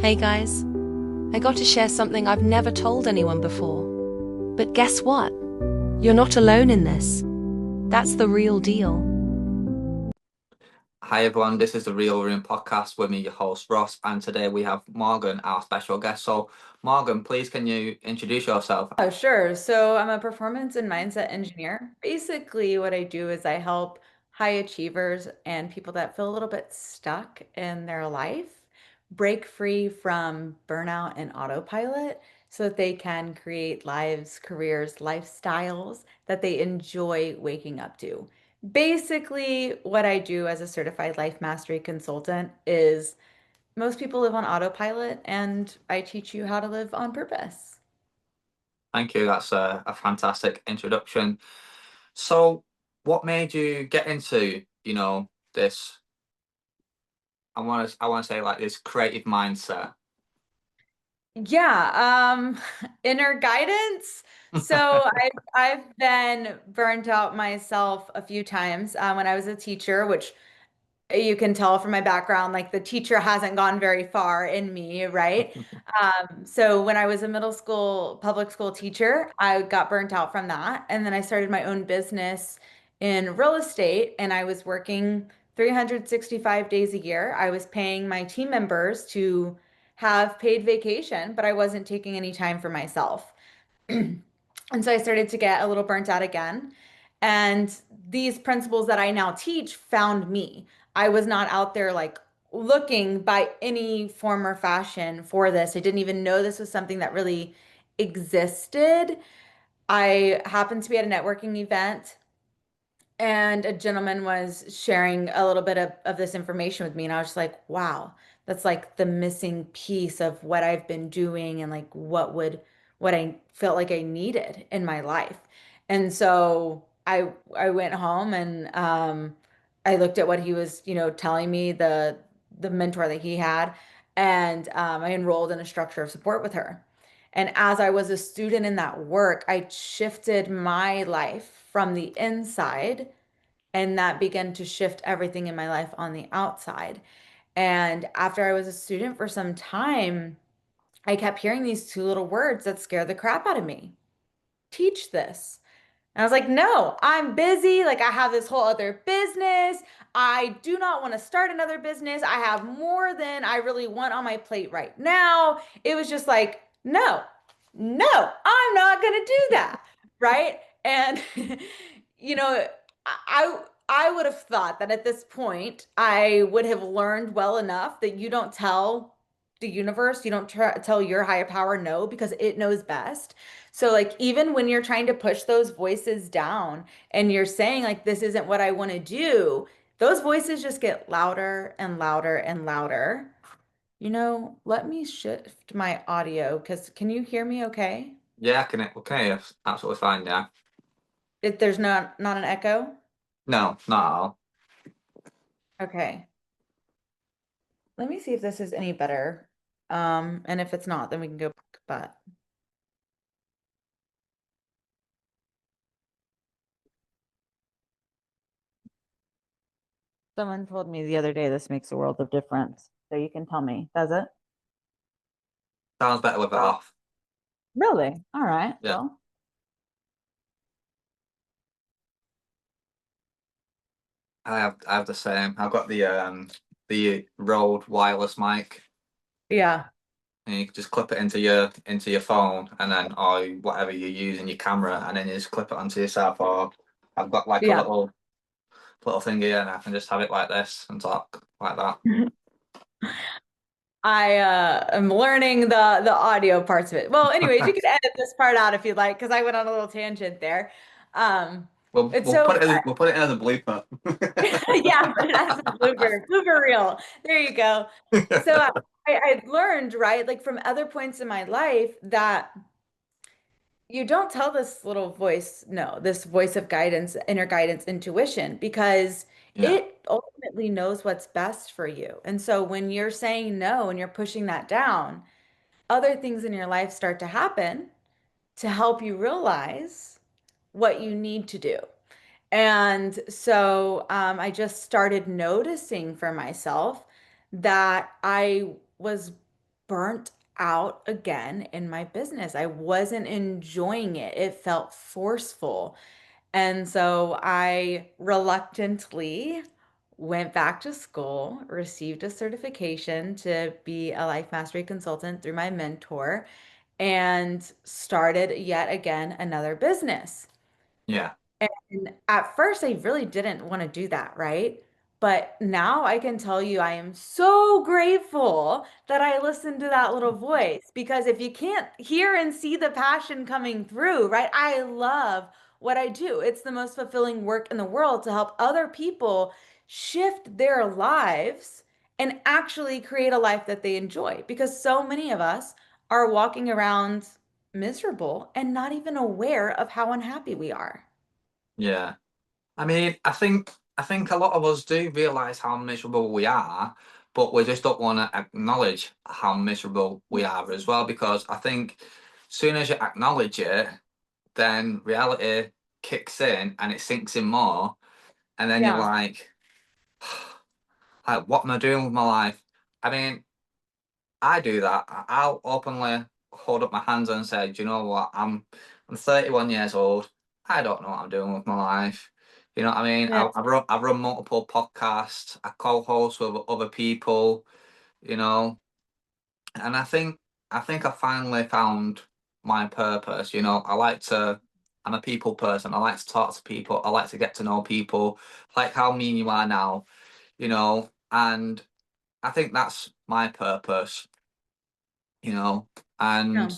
Hey guys, I got to share something I've never told anyone before. But guess what? You're not alone in this. That's the real deal. Hi everyone, this is the Real Room podcast with me, your host Ross, and today we have Morgan, our special guest. So, Morgan, please can you introduce yourself? Oh, sure. So I'm a performance and mindset engineer. Basically, what I do is I help high achievers and people that feel a little bit stuck in their life break free from burnout and autopilot so that they can create lives, careers, lifestyles that they enjoy waking up to. Basically, what I do as a certified life mastery consultant is most people live on autopilot, and I teach you how to live on purpose. Thank you. That's a fantastic introduction. So, what made you get into, this? I want to say like this creative mindset. Yeah, inner guidance. So I've been burnt out myself a few times when I was a teacher, which you can tell from my background, like the teacher hasn't gone very far in me, right? So when I was a middle school, public school teacher, I got burnt out from that. And then I started my own business in real estate, and I was working 365 days a year. I was paying my team members to have paid vacation, but I wasn't taking any time for myself. And so I started to get a little burnt out again. And these principles that I now teach found me. I was not out there like looking by any form or fashion for this. I didn't even know this was something that really existed. I happened to be at a networking event and a gentleman was sharing a little bit of this information with me, and I was just like, wow, that's like the missing piece of what I've been doing and like what I felt like I needed in my life. And so I went home and I looked at what he was, telling me, the mentor that he had, and I enrolled in a structure of support with her. And as I was a student in that work, I shifted my life from the inside, and that began to shift everything in my life on the outside. And after I was a student for some time, I kept hearing these two little words that scared the crap out of me. Teach this. And I was like, no, I'm busy. Like, I have this whole other business. I do not want to start another business. I have more than I really want on my plate right now. It was just like, no, no, I'm not going to do that. Right. And, you know, I, I would have thought that at this point, I would have learned well enough that you don't tell the universe, you don't tell your higher power no because it knows best. So like even when you're trying to push those voices down and you're saying like this isn't what I want to do, those voices just get louder and louder and louder. Let me shift my audio because can you hear me okay? Yeah, I can. Okay, that's absolutely fine. Yeah. If there's not an echo? No, not at all. Okay. Let me see if this is any better. And if it's not, then we can go back. But someone told me the other day this makes a world of difference. So you can tell me, does it? Sounds better with it off. Really? All right. Yeah. Well, I have the same. I've got the Rode wireless mic, yeah. and you can just clip it into your phone, and then or whatever you use in your camera, and then you just clip it onto yourself. Or I've got like a Yeah. little thing here, and I can just have it like this and talk like that. I am learning the audio parts of it. Well, anyways, you can edit this part out if you'd like, because I went on a little tangent there. Um, We'll it's we'll so put it as we'll put it as a blooper. yeah, but it has a blooper reel. There you go. So I learned, right, like from other points in my life that you don't tell this little voice, no, this voice of guidance, inner guidance, intuition, because Yeah, it ultimately knows what's best for you. And so when you're saying no and you're pushing that down, other things in your life start to happen to help you realize what you need to do. And so I just started noticing for myself that I was burnt out again in my business. I wasn't enjoying it. It felt forceful. And so I reluctantly went back to school, received a certification to be a life mastery consultant through my mentor, and started yet again another business. Yeah. And at first, I really didn't want to do that, right? But now I can tell you, I am so grateful that I listened to that little voice because if you can't hear and see the passion coming through, right? I love what I do. It's the most fulfilling work in the world to help other people shift their lives and actually create a life that they enjoy because so many of us are walking around miserable and not even aware of how unhappy we are. Yeah. I mean, I think a lot of us do realize how miserable we are, but we just don't want to acknowledge how miserable we are as well. Because I think soon as you acknowledge it, then reality kicks in and it sinks in more, and then you're Yeah. like, what am I doing with my life? I mean, I do that. I'll openly hold up my hands and say, do you know what? I'm 31 years old. I don't know what I'm doing with my life. You know what I mean? Yeah. I run multiple podcasts. I co-host with other people. You know, and I think I finally found my purpose. You know, I'm a people person. I like to talk to people. I like to get to know people, like how me and you are now. You know, and I think that's my purpose. You know, and Yeah.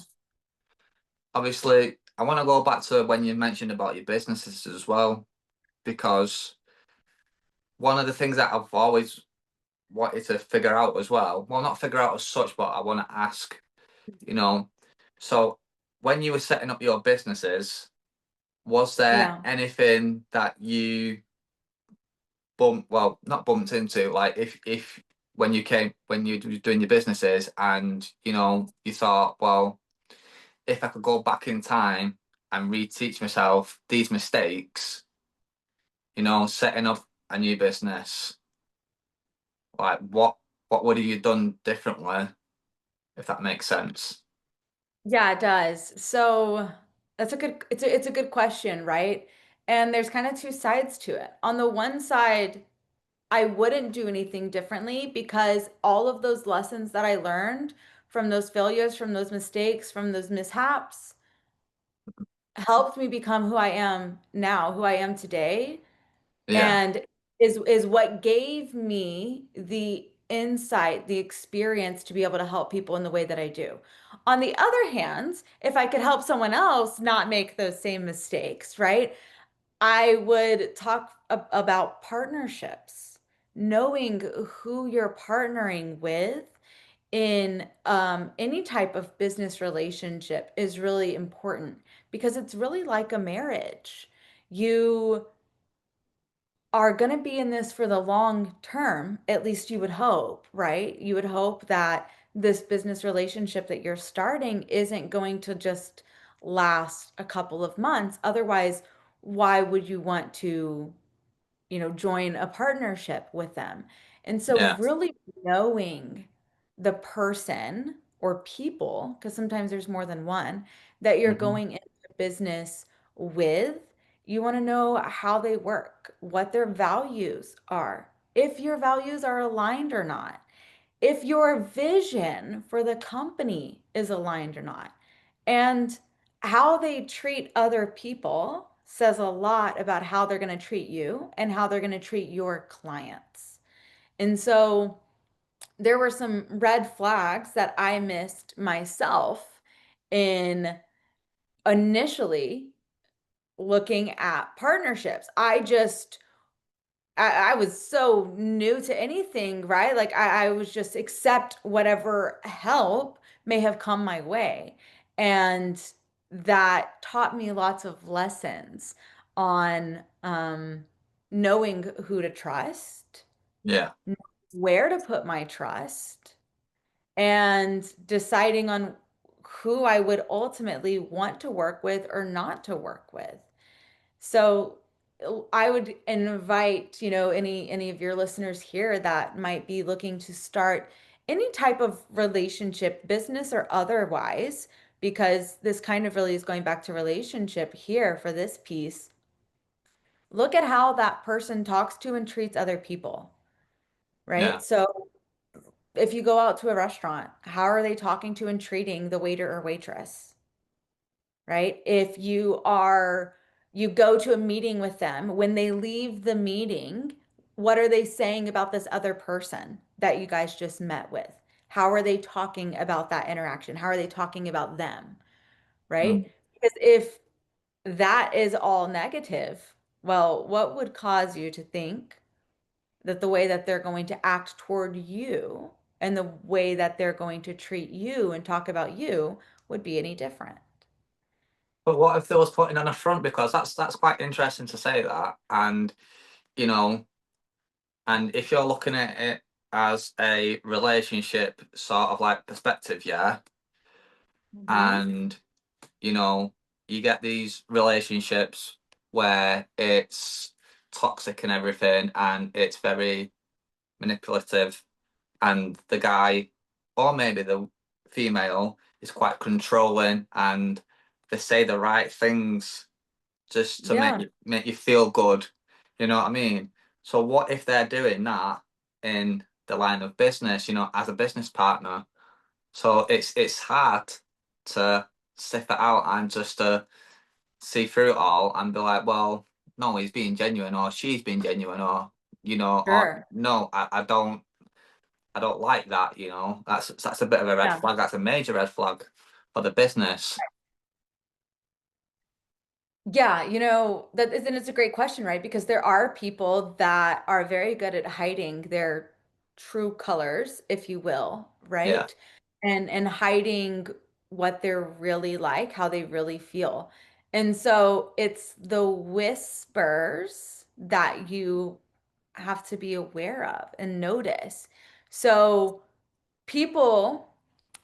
obviously, I want to go back to when you mentioned about your businesses as well, because one of the things that I've always wanted to figure out as well, well, not figure out as such, but I want to ask, you know, so when you were setting up your businesses, was there Yeah. anything that you well, not bumped into, like if when you were doing your businesses and, you thought, well, if I could go back in time and reteach myself these mistakes, setting up a new business, like what would have you done differently, if that makes sense? Yeah, it does. So it's a good question, right? And there's kind of two sides to it. On the one side, I wouldn't do anything differently because all of those lessons that I learned from those failures, from those mistakes, from those mishaps helped me become who I am now, who I am today. Yeah, And is what gave me the insight, the experience to be able to help people in the way that I do. On the other hand, if I could help someone else not make those same mistakes, right? I would talk about partnerships, knowing who you're partnering with in any type of business relationship is really important because it's really like a marriage. You are going to be in this for the long term, at least you would hope, right? You would hope that this business relationship that you're starting isn't going to just last a couple of months. Otherwise, why would you want to join a partnership with them. And so yeah, really knowing the person or people, because sometimes there's more than one, that you're hmm, going into business with, you want to know how they work, what their values are, if your values are aligned or not, if your vision for the company is aligned or not. And how they treat other people says a lot about how they're going to treat you and how they're going to treat your clients. And so there were some red flags that I missed myself in initially looking at partnerships. I was so new to anything, right? Like I was just accept whatever help may have come my way. And that taught me lots of lessons on knowing who to trust, yeah, where to put my trust, and deciding on who I would ultimately want to work with or not to work with. So I would invite, any of your listeners here that might be looking to start any type of relationship, business or otherwise, because this kind of really is going back to relationship here for this piece. Look at how that person talks to and treats other people, Yeah. right? So if you go out to a restaurant, how are they talking to and treating the waiter or waitress? Right? If you go to a meeting with them, when they leave the meeting, what are they saying about this other person that you guys just met with? How are they talking about that interaction? How are they talking about them? Mm. Right? Because if that is all negative, well, what would cause you to think that the way that they're going to act toward you and the way that they're going to treat you and talk about you would be any different? But what if they was putting on a front? Because that's quite interesting to say that. And you know, and if you're looking at it as a relationship sort of like perspective, yeah, Hmm. and you know, you get these relationships where it's toxic and everything, and it's very manipulative, and the guy, or maybe the female, is quite controlling, and they say the right things just to Yeah, make you feel good. You know what I mean? So what if they're doing that in the line of business, as a business partner? So it's hard to sniff it out and just to see through it all and be like, well, no, he's being genuine or she's being genuine or or sure. no, I don't like that. That's a bit of a red Yeah. flag. That's a major red flag for the business. Yeah, that is, and it's a great question, right? Because there are people that are very good at hiding their true colors, if you will, Yeah. right? And hiding what they're really like, how they really feel. And so it's the whispers that you have to be aware of and notice. So people,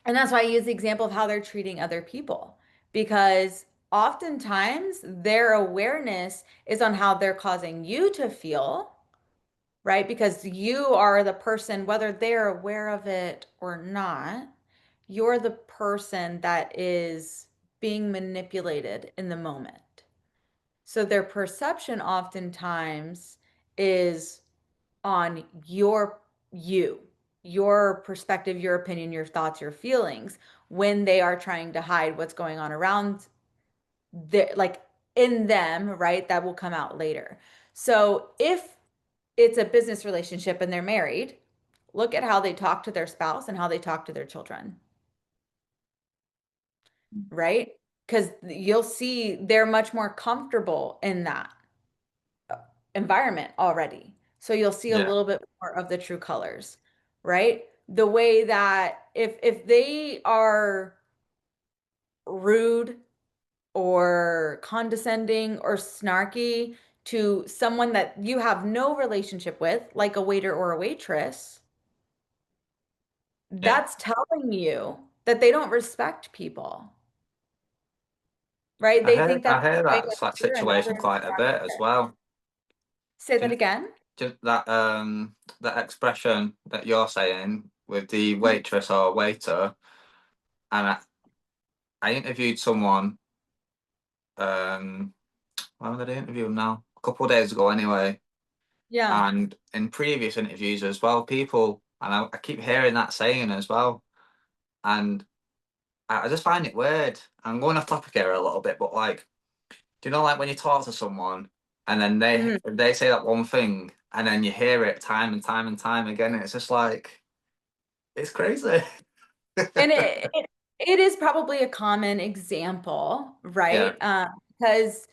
and that's why I use the example of how they're treating other people, because oftentimes their awareness is on how they're causing you to feel, right? Because you are the person, whether they're aware of it or not, you're the person that is being manipulated in the moment. So their perception oftentimes is on you, your perspective, your opinion, your thoughts, your feelings when they are trying to hide what's going on around like in them, right? That will come out later. So if it's a business relationship and they're married, look at how they talk to their spouse and how they talk to their children, right? Because you'll see they're much more comfortable in that environment already. So you'll see a Yeah. little bit more of the true colors, right? The way that if they are rude or condescending or snarky to someone that you have no relationship with, like a waiter or a waitress, Yeah. that's telling you that they don't respect people, right? I They hear think I that's hear the way that that you're and situation others quite a aren't bit as either. well. Say Do that you, again. do that expression that you're saying with the waitress or waiter, and I interviewed someone. When did I interview him now? A couple of days ago, anyway. Yeah. And in previous interviews as well, people, and I keep hearing that saying as well, and I just find it weird. I'm going off topic here a little bit, but like, do you know, like when you talk to someone and then they Mhm. they say that one thing, and then you hear it time and time and time again, and it's just like it's crazy. And it is probably a common example, Yeah, right? Because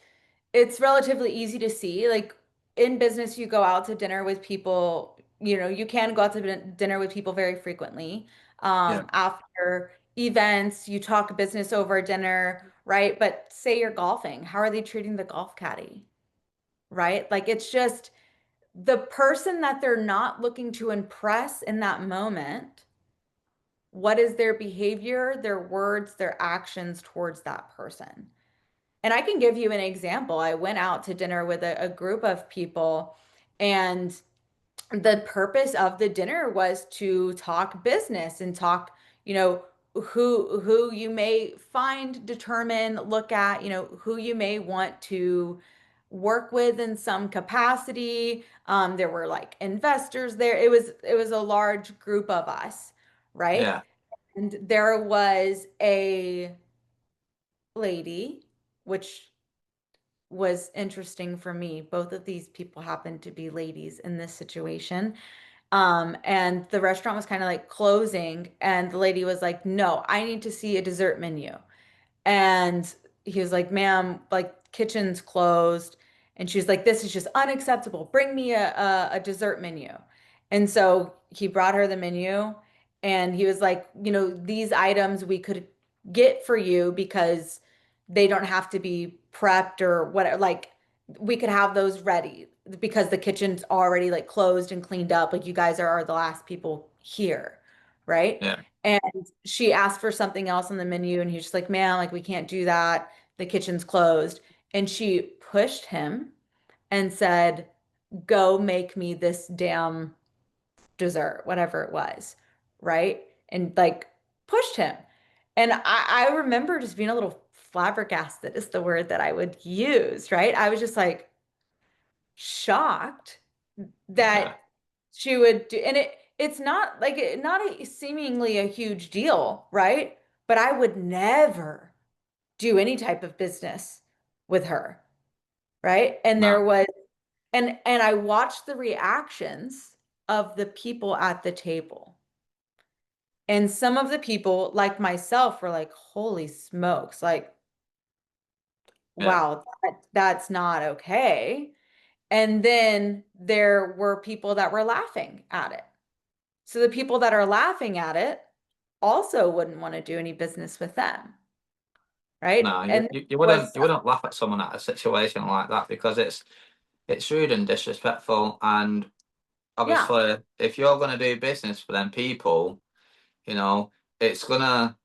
it's relatively easy to see. Like in business, you go out to dinner with people, you can go out to dinner with people very frequently. yeah, After events, you talk business over dinner, right? But say you're golfing, how are they treating the golf caddy, right? Like it's just the person that they're not looking to impress in that moment. What is their behavior, their words, their actions towards that person? And I can give you an example. I went out to dinner with a group of people, and the purpose of the dinner was to talk business and talk, you know, who you may find, determine, look at, you know, who you may want to work with in some capacity. There were like investors there. It was a large group of us, right? Yeah. And there was a lady, which was interesting for me. Both of these people happened to be ladies in this situation. And the restaurant was kind of like closing, and the lady was like, "No, I need to see a dessert menu." And he was like, "Ma'am, like kitchen's closed." And she's like, "This is just unacceptable. Bring me a dessert menu." And so he brought her the menu, and he was like, "You know, these items we could get for you because they don't have to be prepped or whatever. Like we could have those ready because the kitchen's already like closed and cleaned up. Like you guys are the last people here, right?" Yeah. And she asked for something else on the menu, and he's just like, "Man, like we can't do that. The kitchen's closed." And she pushed him and said, "Go make me this damn dessert," whatever it was, right? And like pushed him. And I remember just being a little flabbergasted is the word that I would use, right? I was just like shocked Yeah. that she would do, and it's not like not a seemingly a huge deal, right? But I would never do any type of business with her, right? And No. there was and I watched the reactions of the people at the table. And some of the people, like myself, were like, "Holy smokes, like Yeah. wow, that's not okay." And then there were people that were laughing at it. So the people that are laughing at it also wouldn't want to do any business with them, right? No, And was you wouldn't laugh at someone at a situation like that because it's rude and disrespectful. And yeah, obviously, if you're going to do business for them people, you know, it's going to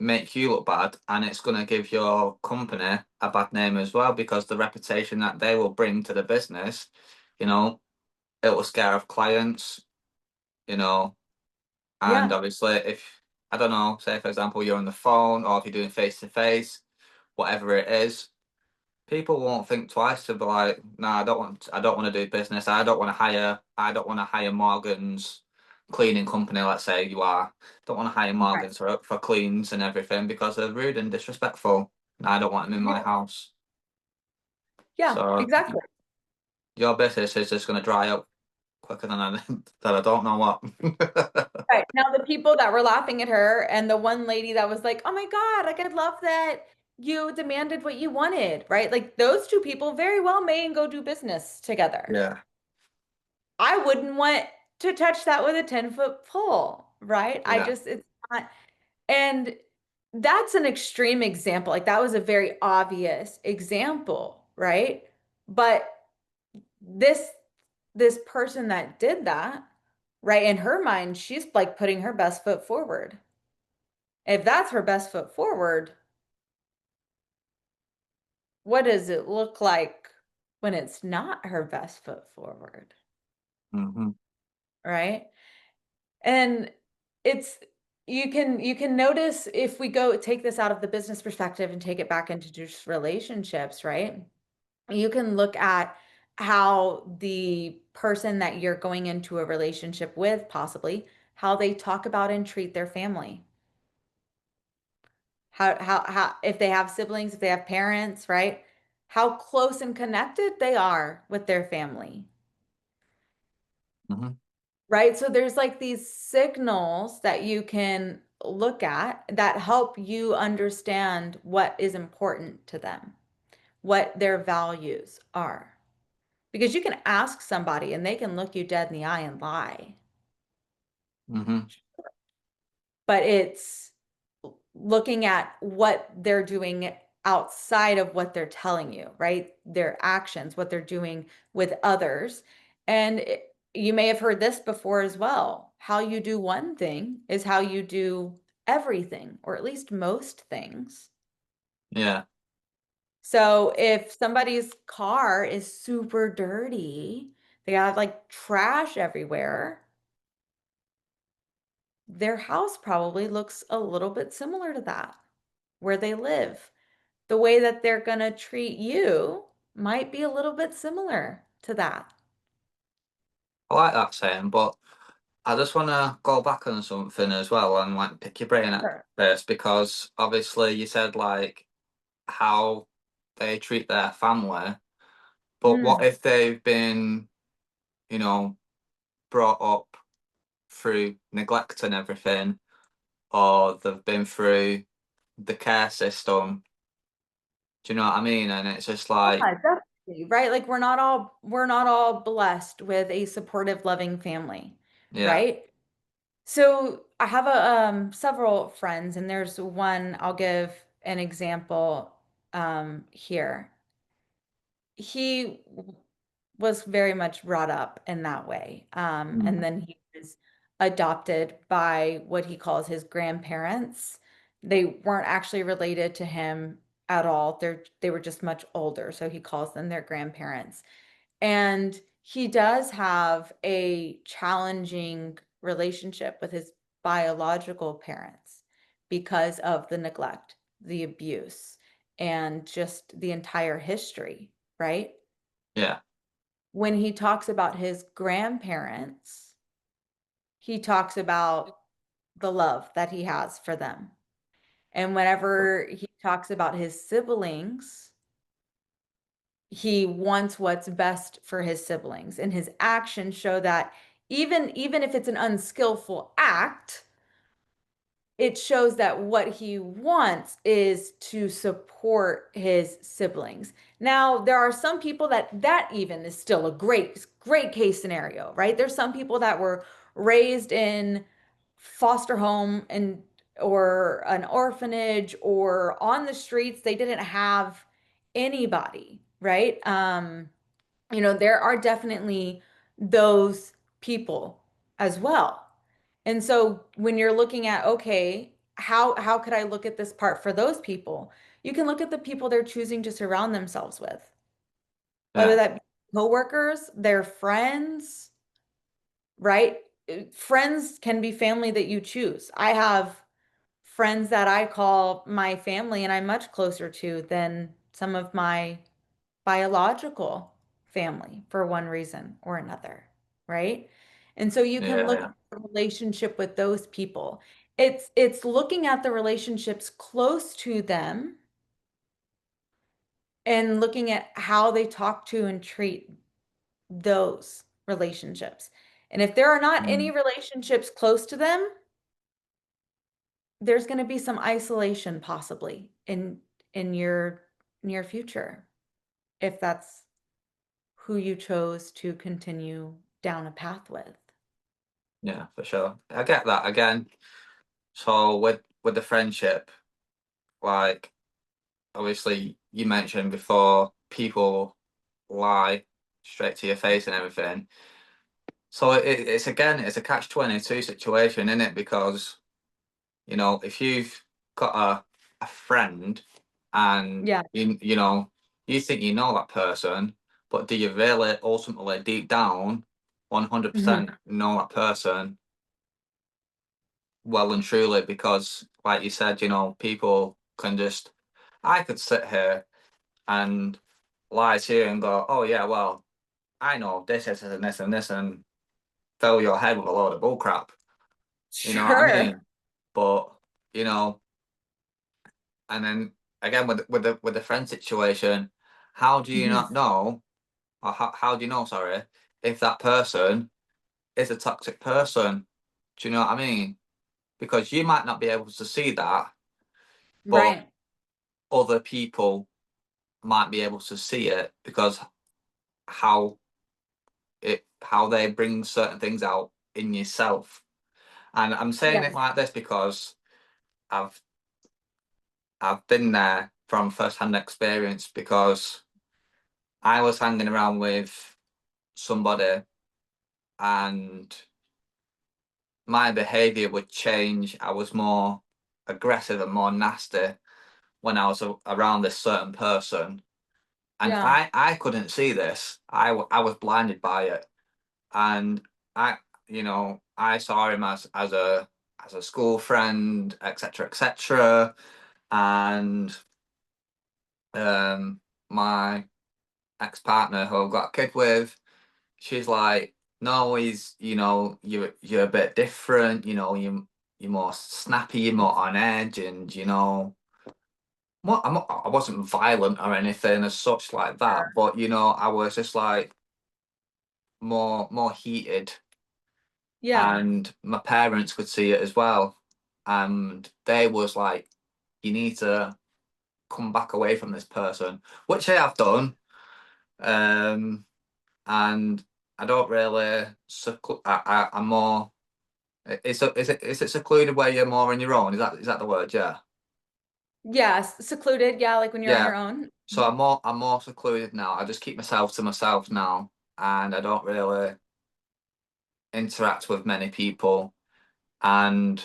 make you look bad, and it's going to give your company a bad name as well, because the reputation that they will bring to the business, you know, it will scare off clients, you know. And yeah, obviously, if I don't know, say for example, you're on the phone, or if you're doing face to face, whatever it is, people won't think twice to be like, no, I don't want to do business. I don't want to hire Morgan's cleaning company. Let's say you are, don't want to hire right. Morgan's for cleans and everything because they're rude and disrespectful. And I don't want them in my Yeah, house. yeah, So exactly. your business is just going to dry up quicker than that I don't know what. Right. Now the people that were laughing at her and the one lady that was like, "Oh my God, like I love that you demanded what you wanted," right? Like those two people very well may and go do business together. Yeah, I wouldn't want to touch that with a 10-foot pole, right? yeah. It's not. And that's an extreme example. Like that was a very obvious example, right? But this this person that did that, right, in her mind, she's like putting her best foot forward. If that's her best foot forward, what does it look like when it's not her best foot forward, Hmm. right? And it's you can notice if we go take this out of the business perspective and take it back into just relationships, right? You can look at how the person that you're going into a relationship with, possibly, how they talk about and treat their family. How if they have siblings, if they have parents, right? How close and connected they are with their family. Hmm. Right? So there's like these signals that you can look at that help you understand what is important to them, what their values are. Because you can ask somebody and they can look you dead in the eye and lie. Hmm. But it's looking at what they're doing outside of what they're telling you, right? Their actions, what they're doing with others. And you may have heard this before as well. How you do one thing is how you do everything, or at least most things. Yeah. So if somebody's car is super dirty, they have like trash everywhere, their house probably looks a little bit similar to that, where they live. The way that they're going to treat you might be a little bit similar to that. I like that saying, but I just want to go back on something as well and like pick your brain at Sure. this, because obviously you said like how they treat their family, but what Mm. if they've been, you know, brought up through neglect and everything, or they've been through the care system? Do you know what I mean? And it's just like, Yeah, definitely, right? Like we're not all blessed with a supportive, loving family, yeah, right? So I have a several friends, and there's one I'll give an example here. He was very much brought up in that way. And mm, then he was adopted by what he calls his grandparents. They weren't actually related to him at all. They were just much older, so he calls them their grandparents. And he does have a challenging relationship with his biological parents because of the neglect, the abuse, and just the entire history, right? yeah, When he talks about his grandparents, he talks about the love that he has for them. And whenever he talks about his siblings, he wants what's best for his siblings. And his actions show that even if it's an unskillful act, it shows that what he wants is to support his siblings. Now, there are some people that even is still a great case scenario, right? There's some people that were raised in foster home and or an orphanage or on the streets. They didn't have anybody, right? There are definitely those people as well. And so when you're looking at, okay, how could I look at this part for those people? You can look at the people they're choosing to surround themselves with, whether yeah, that be coworkers, their friends, right? Friends can be family that you choose. I have friends that I call my family and I'm much closer to than some of my biological family for one reason or another, right? And so you can look at yeah, the relationship with those people. It's looking at the relationships close to them and looking at how they talk to and treat those relationships. And if there are not any mm, relationships close to them, there's going to be some isolation possibly in your near future if that's who you chose to continue down a path with. yeah, for sure. I get that again. So with the friendship, like obviously you mentioned before, people lie straight to your face and everything. So it's again, it's a catch-22 situation, isn't it? Because if you've got a friend and Yeah. you think you know that person, but do you really ultimately deep down 100% Mhm. know that person well and truly? Because like you said, people can just, I could sit here and lie to you and go, oh yeah, well, I know this and this and this, and fill your head with a load of bullcrap. You know what I Sure. mean? But you know, and then again with the friend situation, how do you Mhm. not know, or how do you know, sorry, if that person is a toxic person? Do you know what I mean? Because you might not be able to see that, but Right. other people might be able to see it because how how they bring certain things out in yourself. And I'm saying it Yes. like this because I've I've been there from first-hand experience, because I was hanging around with somebody and my behavior would change. I was more aggressive and more nasty when I was around this certain person. And Yeah. I couldn't see this. I was blinded by it. and I, I saw him as a school friend, etc., etc. And my ex-partner who I've got a kid with, she's like, no, he's, you're a bit different, you're more snappy, you're more on edge, and I wasn't violent or anything as such like that, but I was just like more heated, Yeah. and my parents could see it as well, and they was like, you need to come back away from this person, which I have done. And I don't really I'm more. Is it secluded where you're more on your own? Is that the word? Yeah. Yes, secluded. Yeah, like when you're on Yeah. your own. So I'm more secluded now. I just keep myself to myself now, and I don't really interact with many people. And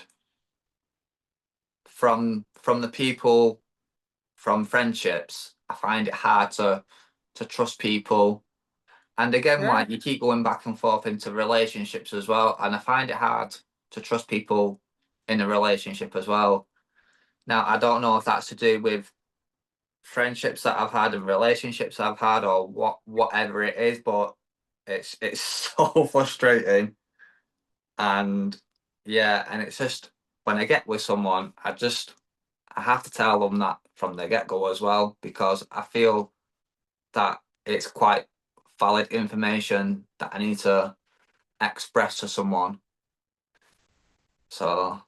from the people, from friendships, I find it hard to trust people. And again, Sure. like you keep going back and forth into relationships as well, and I find it hard to trust people in a relationship as well. Now, I don't know if that's to do with friendships that I've had and relationships I've had, or whatever it is, but it's so frustrating. And yeah, and it's just when I get with someone, I have to tell them that from the get-go as well, because I feel that it's quite valid information that I need to express to someone. So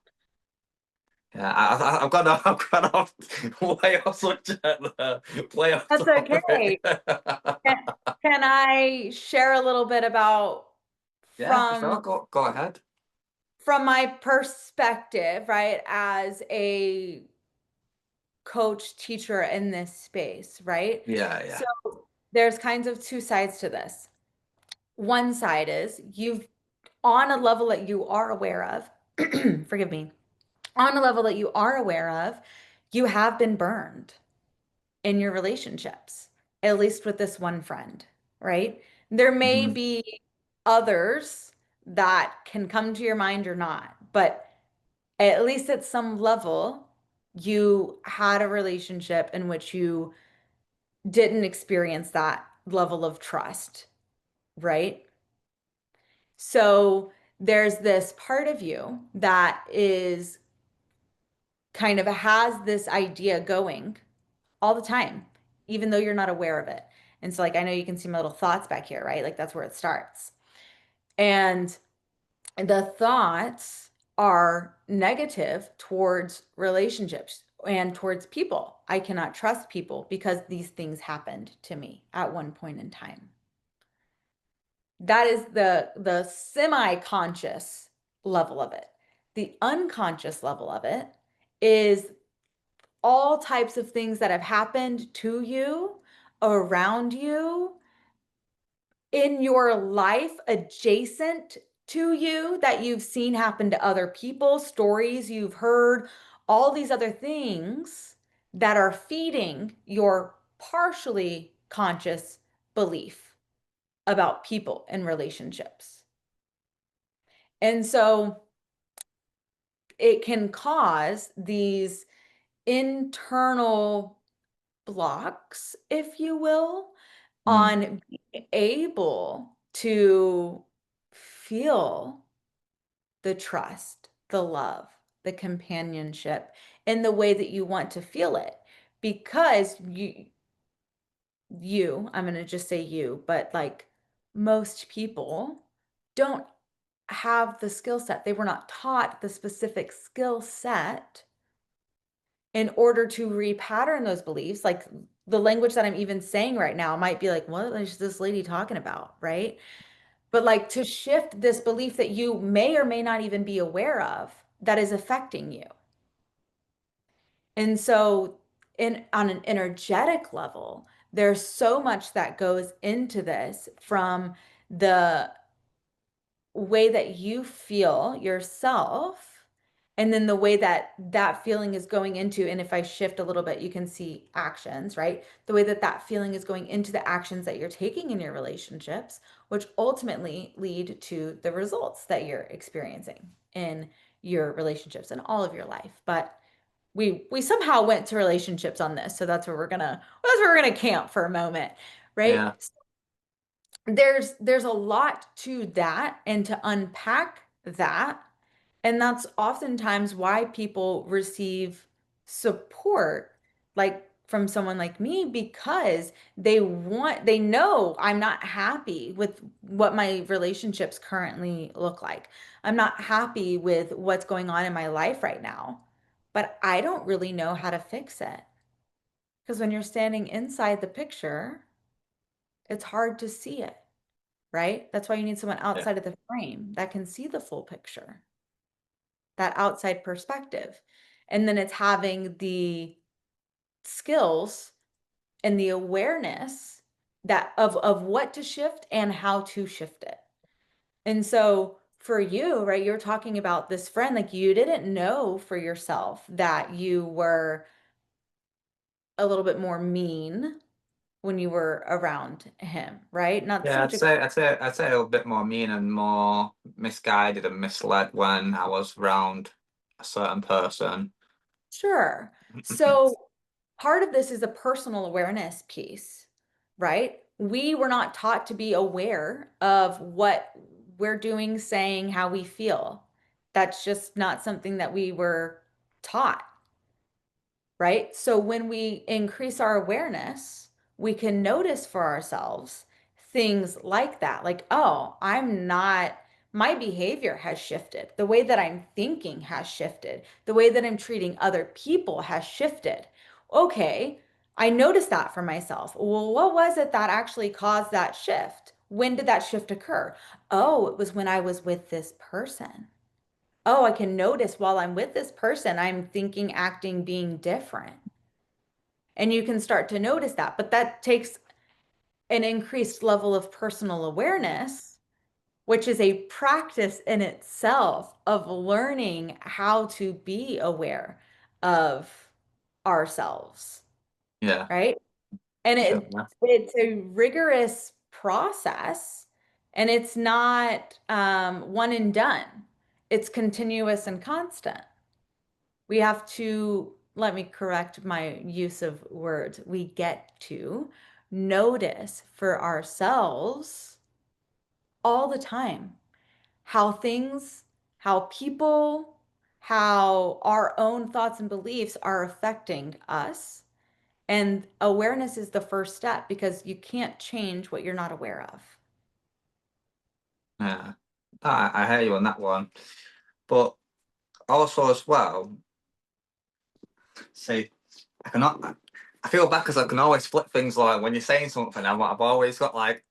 yeah, I've got off way off subject there. Way off That's topic. okay. Can I share a little bit about Yeah, for from sure. Go ahead. from my perspective, right, as a coach teacher in this space, right? Yeah, So yeah. there's kinds of two sides to this. One side is you've on a level that you are aware of, forgive me, on a level that you are aware of, you have been burned in your relationships, at least with this one friend, right? There may Mhm. be others that can come to your mind or not, but at least at some level, you had a relationship in which you didn't experience that level of trust, right? So there's this part of you that is kind of has this idea going all the time, even though you're not aware of it. And so, like, I know you can see my little thoughts back here, right? Like, that's where it starts. And the thoughts are negative towards relationships and towards people. I cannot trust people because these things happened to me at one point in time. That is the semi-conscious level of it. The unconscious level of it is all types of things that have happened to you, around you, in your life, adjacent to you, that you've seen happen to other people, stories you've heard, all these other things that are feeding your partially conscious belief about people and relationships. And so it can cause these internal blocks, if you will, Mm. on being able to feel the trust, the love, the companionship in the way that you want to feel it. Because I'm going to just say you, but like most people don't have the skill set. They were not taught the specific skill set in order to repattern those beliefs. Like the language that I'm even saying right now might be like, what is this lady talking about? Right. But like to shift this belief that you may or may not even be aware of that is affecting you. And so on an energetic level, there's so much that goes into this, from the way that you feel yourself And then the way that that feeling is going into, and if I shift a little bit, you can see actions, right? The way that that feeling is going into the actions that you're taking in your relationships, which ultimately lead to the results that you're experiencing in your relationships and all of your life. But we somehow went to relationships on this, so that's where we're gonna camp for a moment, right? Yeah. So there's a lot to that and to unpack that. And that's oftentimes why people receive support, like from someone like me, because they know I'm not happy with what my relationships currently look like. I'm not happy with what's going on in my life right now, but I don't really know how to fix it. Because when you're standing inside the picture, it's hard to see it, right? That's why you need someone Yeah. outside of the frame that can see the full picture, that outside perspective. And then it's having the skills and the awareness that of what to shift and how to shift it. And so for you, right, you're talking about this friend, like you didn't know for yourself that you were a little bit more mean when you were around him, right? Not so Yeah, much a I'd say a little bit more mean and more misguided and misled when I was around a certain person. sure. So part of this is a personal awareness piece, right? We were not taught to be aware of what we're doing, saying, how we feel. That's just not something that we were taught, right? So when we increase our awareness, we can notice for ourselves things like that. Like, oh, my behavior has shifted. The way that I'm thinking has shifted. The way that I'm treating other people has shifted. Okay, I noticed that for myself. Well, what was it that actually caused that shift? When did that shift occur? Oh, it was when I was with this person. Oh, I can notice while I'm with this person, I'm thinking, acting, being different. And you can start to notice that, but that takes an increased level of personal awareness, which is a practice in itself of learning how to be aware of ourselves, Yeah, right? And sure. it's a rigorous process, and it's not one and done. It's continuous and constant. We have to, let me correct my use of words. We get to notice for ourselves all the time how things, how people, how our own thoughts and beliefs are affecting us. And awareness is the first step because you can't change what you're not aware of. Yeah, I hear you on that one. But also as well, see, I cannot. I feel bad because I can always flip things like when you're saying something. I've always got Hey, like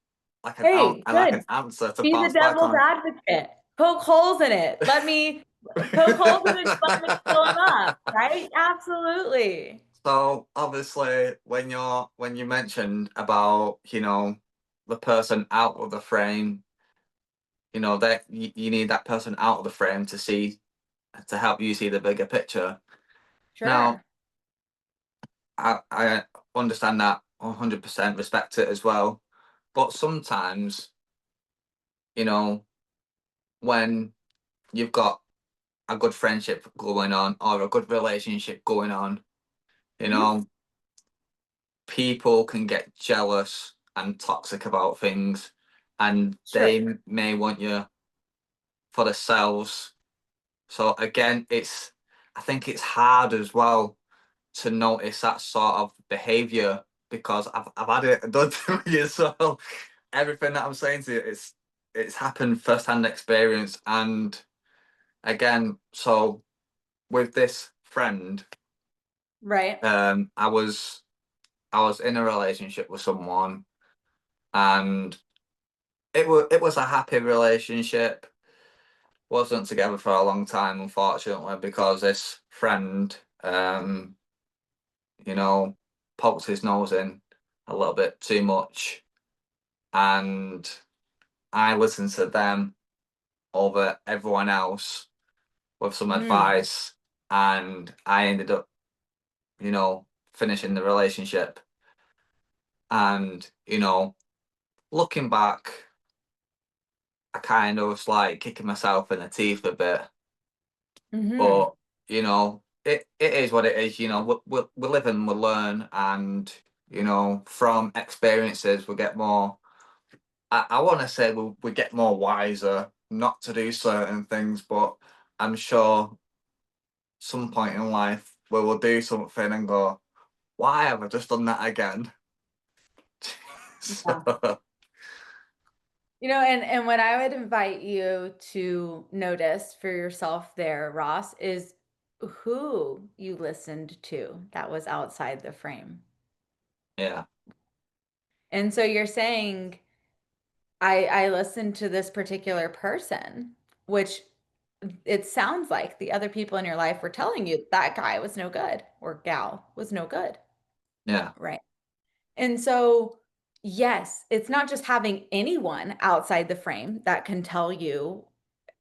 good. an answer to Be the bounce back devil's on. advocate. Poke holes in it. Let me poke holes in it. Let me fill them up. Right? Absolutely. So obviously, when you mentioned about the person out of the frame, that you need that person out of the frame to help you see the bigger picture. Now, Sure. I understand that 100%, respect it as well, but sometimes you know when you've got a good friendship going on or a good relationship going on, you Mhm. know people can get jealous and toxic about things, and Sure. they may want you for themselves. So again, I think it's hard as well to notice that sort of behavior because I've had it done to me as well. Everything that I'm saying to you, it's happened firsthand experience. And again, so with this friend, Right. I was in a relationship with someone, and it was a happy relationship. Wasn't together for a long time, unfortunately, because this friend, you know, poked his nose in a little bit too much, and I listened to them over everyone else, with some Mm. advice, and I ended up, finishing the relationship. And, looking back, I kind of was like kicking myself in the teeth a bit. Hmm. But, it is what it is. We live and we learn, and, from experiences, we get more. I want to say we get more wiser not to do certain things, but I'm sure some point in life we will do something and go, why have I just done that again? Yeah. So, And what I would invite you to notice for yourself there, Ross, is who you listened to that was outside the frame. yeah, And so you're saying, I listened to this particular person, which it sounds like the other people in your life were telling you that guy was no good or gal was no good, yeah, right? And so, yes, it's not just having anyone outside the frame that can tell you,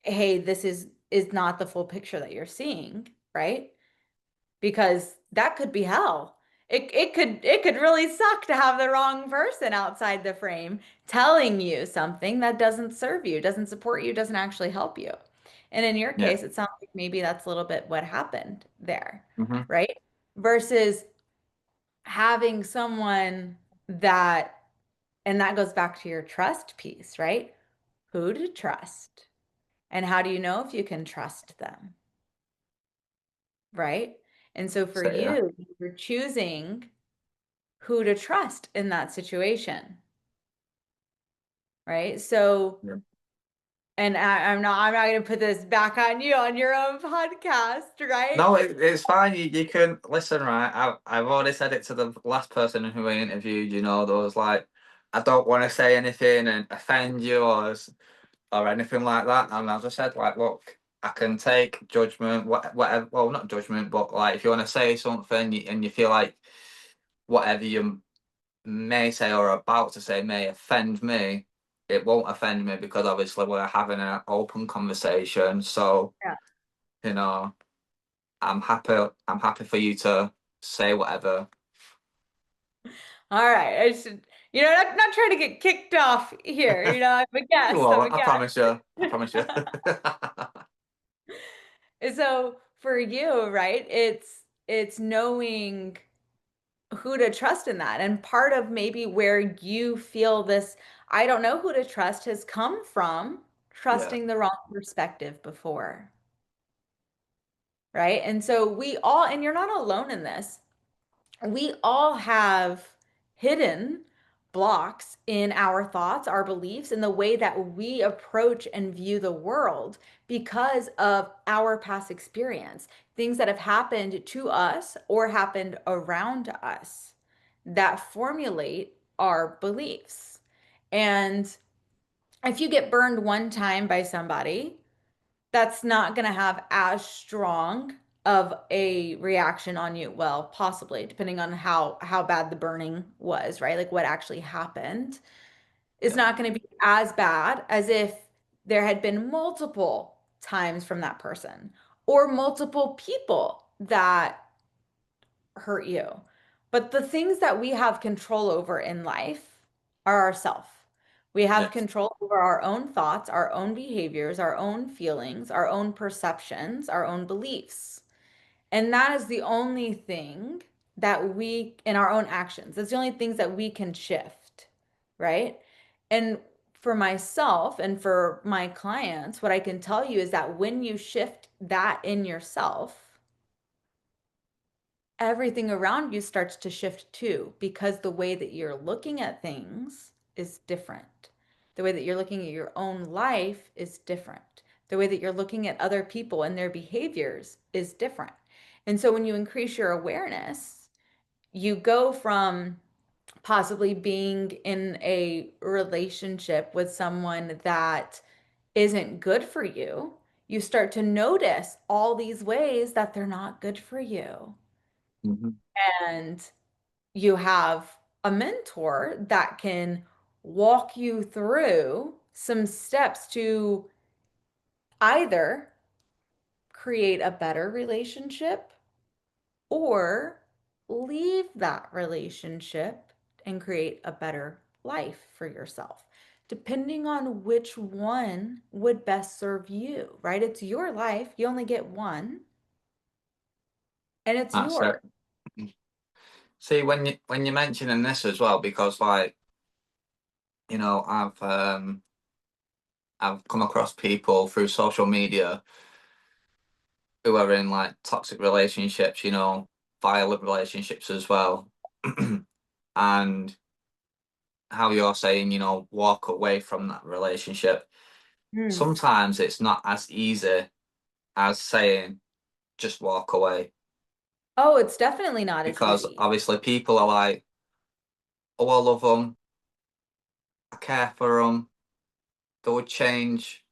hey, this is not the full picture that you're seeing, right? Because that could be hell. It could really suck to have the wrong person outside the frame telling you something that doesn't serve you, doesn't support you, doesn't actually help you. And in your yeah. case, it sounds like maybe that's a little bit what happened there, Hmm. right? Versus having someone that, and that goes back to your trust piece, right? Who to trust, and how do you know if you can trust them, right? And so for So yeah, you, you're choosing who to trust in that situation, right? So, yeah. and I'm not going to put this back on you on your own podcast, right? No, it's fine. You can listen, right? I've already said it to the last person who I interviewed. There was like, I don't want to say anything and offend you or anything like that. And I just said, like, look, I can take judgment, whatever. Well, not judgment, but like, if you want to say something and you feel like whatever you may say or are about to say may offend me, it won't offend me because obviously we're having an open conversation. So, Yeah. you know, I'm happy. I'm happy for you to say whatever. All right. I should, not trying to get kicked off here. I'm a You guest. I'm a won't. I guest. promise you. I promise you. So for you, right, it's knowing who to trust in that. And part of maybe where you feel this, I don't know who to trust, has come from Yeah. trusting the wrong perspective before, right? And so we all, and you're not alone in this, we all have hidden blocks in our thoughts, our beliefs, and the way that we approach and view the world because of our past experience, things that have happened to us or happened around us that formulate our beliefs. And if you get burned one time by somebody, that's not going to have as strong of a reaction on you. Well, possibly, depending on how bad the burning was, right? Like what actually happened is Yeah. not going to be as bad as if there had been multiple times from that person or multiple people that hurt you. But the things that we have control over in life are ourself. We have Yes. control over our own thoughts, our own behaviors, our own feelings, our own perceptions, our own beliefs. And that is the only thing that we, in our own actions, that's the only things that we can shift, right? And for myself and for my clients, what I can tell you is that when you shift that in yourself, everything around you starts to shift too, because the way that you're looking at things is different. The way that you're looking at your own life is different. The way that you're looking at other people and their behaviors is different. And so when you increase your awareness, you go from possibly being in a relationship with someone that isn't good for you. You start to notice all these ways that they're not good for you. Hmm. And you have a mentor that can walk you through some steps to either create a better relationship or leave that relationship and create a better life for yourself, depending on which one would best serve you, right? It's your life. You only get one, and it's That's yours. it. See, when you're mentioning this as well, because like, you know, I've come across people through social media who are in like toxic relationships, you know, violent relationships as well. And how you're saying, you know, walk away from that relationship. Hmm. Sometimes it's not as easy as saying just walk away, Oh, it's definitely not as because easy. obviously people are like, oh, I love them, I care for them, they would change,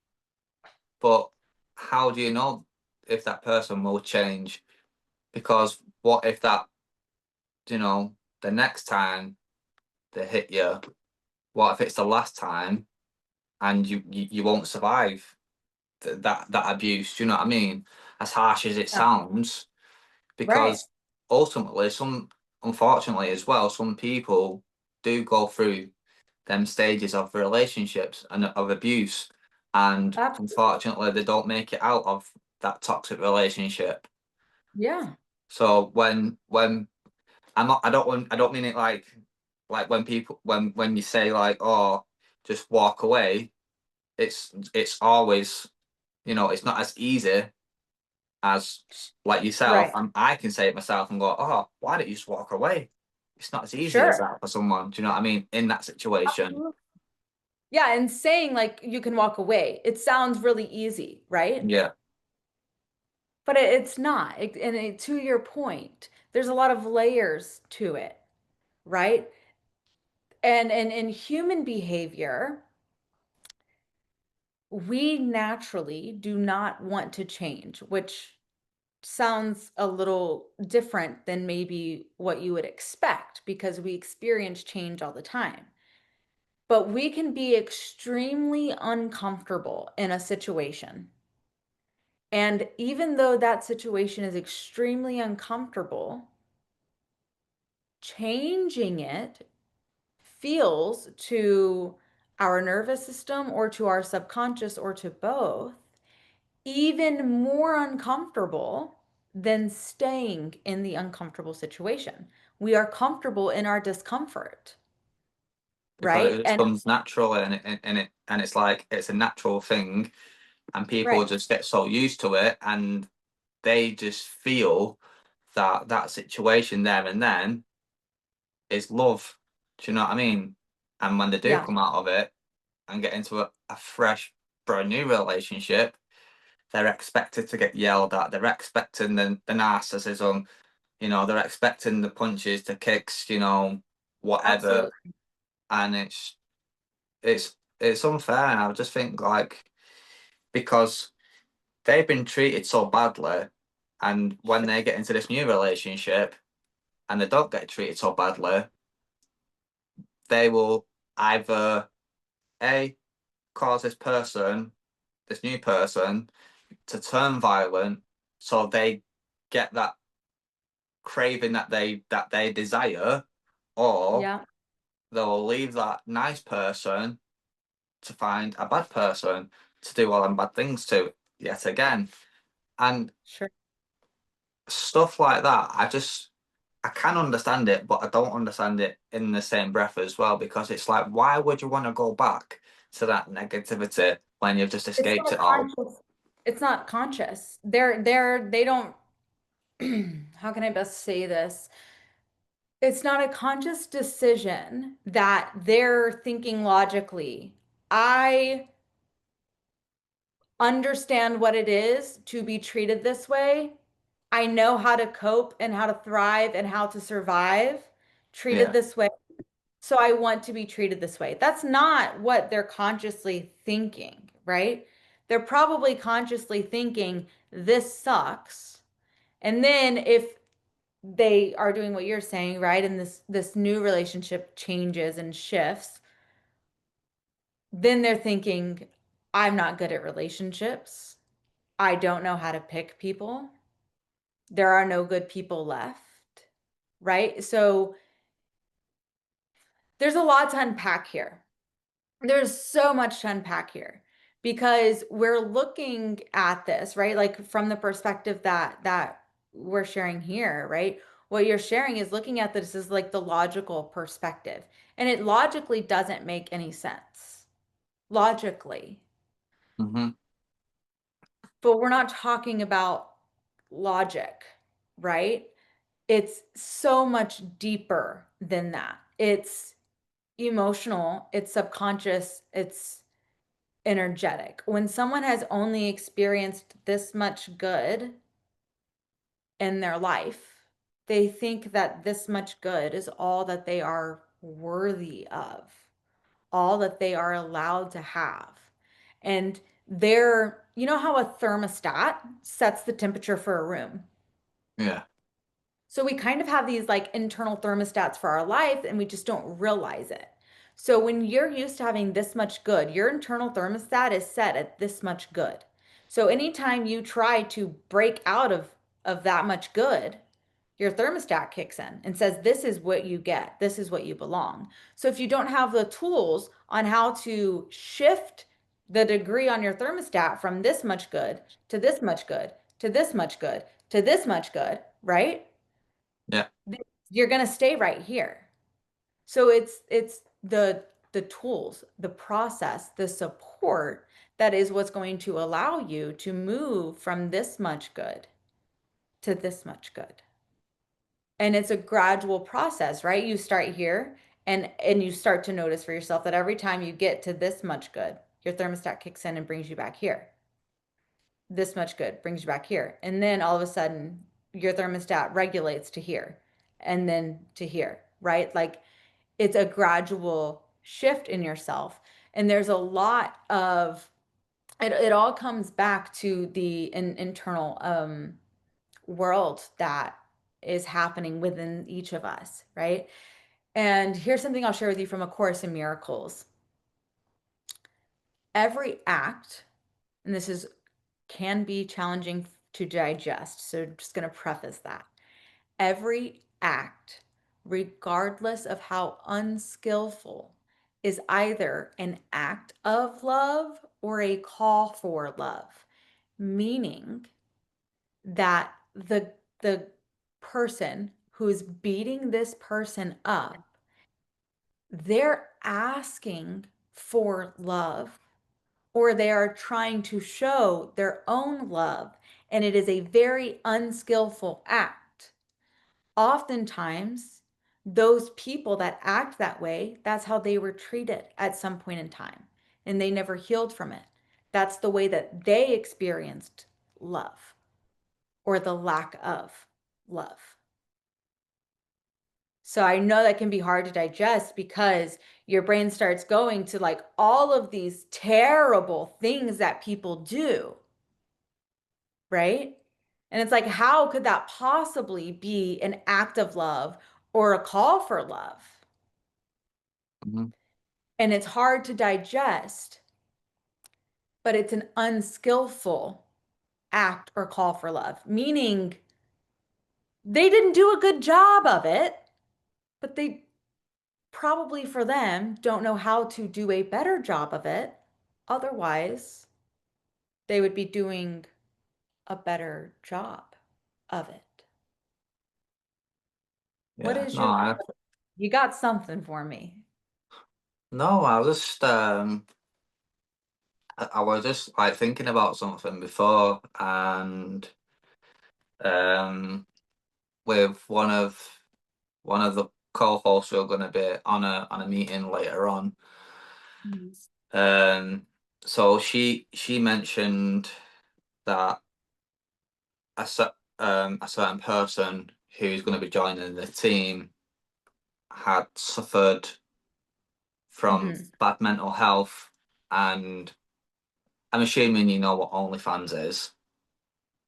but how do you know if that person will change? Because what if that, you know, the next time they hit you, what if it's the last time and you won't survive that abuse? Do you know what I mean? As harsh as it Yeah. sounds, Right. because ultimately, unfortunately as well, some people do go through them stages of relationships and of abuse, and Absolutely. unfortunately, they don't make it out of that toxic relationship. Yeah. So when I'm not, I don't mean it like when people when you say like, oh, just walk away. It's always, you know, it's not as easy as like yourself. Right. I can say it myself and go, oh, why don't you just walk away? It's not as easy as Sure. that for someone. Do you know what I mean? In that situation. Absolutely. Yeah, and saying like you can walk away, it sounds really easy, right? Yeah. But it's not. To your point, there's a lot of layers to it, right? And in human behavior, we naturally do not want to change, which sounds a little different than maybe what you would expect because we experience change all the time. But we can be extremely uncomfortable in a situation. And even though that situation is extremely uncomfortable, changing it feels to our nervous system or to our subconscious or to both even more uncomfortable than staying in the uncomfortable situation. We are comfortable in our discomfort, Because right? it just And comes naturally, and it's like it's a natural thing, and people right. just get so used to it, and they just feel that that situation there and then is love. Do you know what I mean? And when they do Yeah, come out of it and get into a fresh, brand new relationship, they're expected to get yelled at. They're expecting the narcissism, you know, they're expecting the punches, the kicks, you know, whatever. absolutely. And it's unfair. And I just think like, because they've been treated so badly, and when Sure. they get into this new relationship and they don't get treated so badly, they will either A, cause this person, this new person, to turn violent, so they get that craving that they desire, or Yeah, they'll leave that nice person to find a bad person to do all them bad things to yet again. And sure. stuff like that, I can understand it, but I don't understand it in the same breath as well, because it's like, why would you want to go back to that negativity when you've just It's escaped not it all? conscious. It's not conscious. They don't, how can I best say this? It's not a conscious decision that they're thinking logically. I understand what it is to be treated this way. I know how to cope and how to thrive and how to survive treated Yeah, this way. So I want to be treated this way. That's not what they're consciously thinking, right? They're probably consciously thinking, this sucks. And then if they are doing what you're saying, right? And this new relationship changes and shifts, then they're thinking, I'm not good at relationships. I don't know how to pick people. There are no good people left, right? So there's a lot to unpack here. There's so much to unpack here because we're looking at this, right? Like from the perspective that we're sharing here, right? What you're sharing is looking at this as like the logical perspective, and it logically doesn't make any sense. Logically. Mm-hmm. But we're not talking about logic, right? It's so much deeper than that. It's emotional, it's subconscious, it's energetic. When someone has only experienced this much good in their life, they think that this much good is all that they are worthy of, all that they are allowed to have. And they're, you know how a thermostat sets the temperature for a room? Yeah. So we kind of have these like internal thermostats for our life and we just don't realize it. So when you're used to having this much good, your internal thermostat is set at this much good. So anytime you try to break out of that much good, your thermostat kicks in and says, this is what you get. This is what you belong. So if you don't have the tools on how to shift the degree on your thermostat from this much good to this much good to this much good to this much good, right? Yeah. You're going to stay right here. So it's the tools, the process, the support that is what's going to allow you to move from this much good to this much good. And it's a gradual process, right? You start here and you start to notice for yourself that every time you get to this much good, your thermostat kicks in and brings you back here. This much good brings you back here. And then all of a sudden your thermostat regulates to here and then to here, right? Like it's a gradual shift in yourself. And there's a lot of it all comes back to the internal world that is happening within each of us, right? And here's something I'll share with you from A Course in Miracles. Every act, and this is can be challenging to digest, so I'm just going to preface that. Every act, regardless of how unskillful, is either an act of love or a call for love, meaning that the person who's beating this person up, they're asking for love or they are trying to show their own love, and it is a very unskillful act. Oftentimes, those people that act that way, that's how they were treated at some point in time, and they never healed from it. That's the way that they experienced love or the lack of love. So I know that can be hard to digest because your brain starts going to like all of these terrible things that people do, right? And it's like, how could that possibly be an act of love or a call for love? Mm-hmm. And it's hard to digest, but it's an unskillful act or call for love, meaning they didn't do a good job of it, but they probably for them don't know how to do a better job of it. Otherwise, they would be doing a better job of it. What Yeah. is No, your, I you got something for me? no, I was just I was just like thinking about something before, and um with one of the co-hosts who are going to be on a meeting later on. Mhm. Um, so she mentioned that a certain person who's going to be joining the team had suffered from Mhm. bad mental health, and I'm assuming you know what OnlyFans is.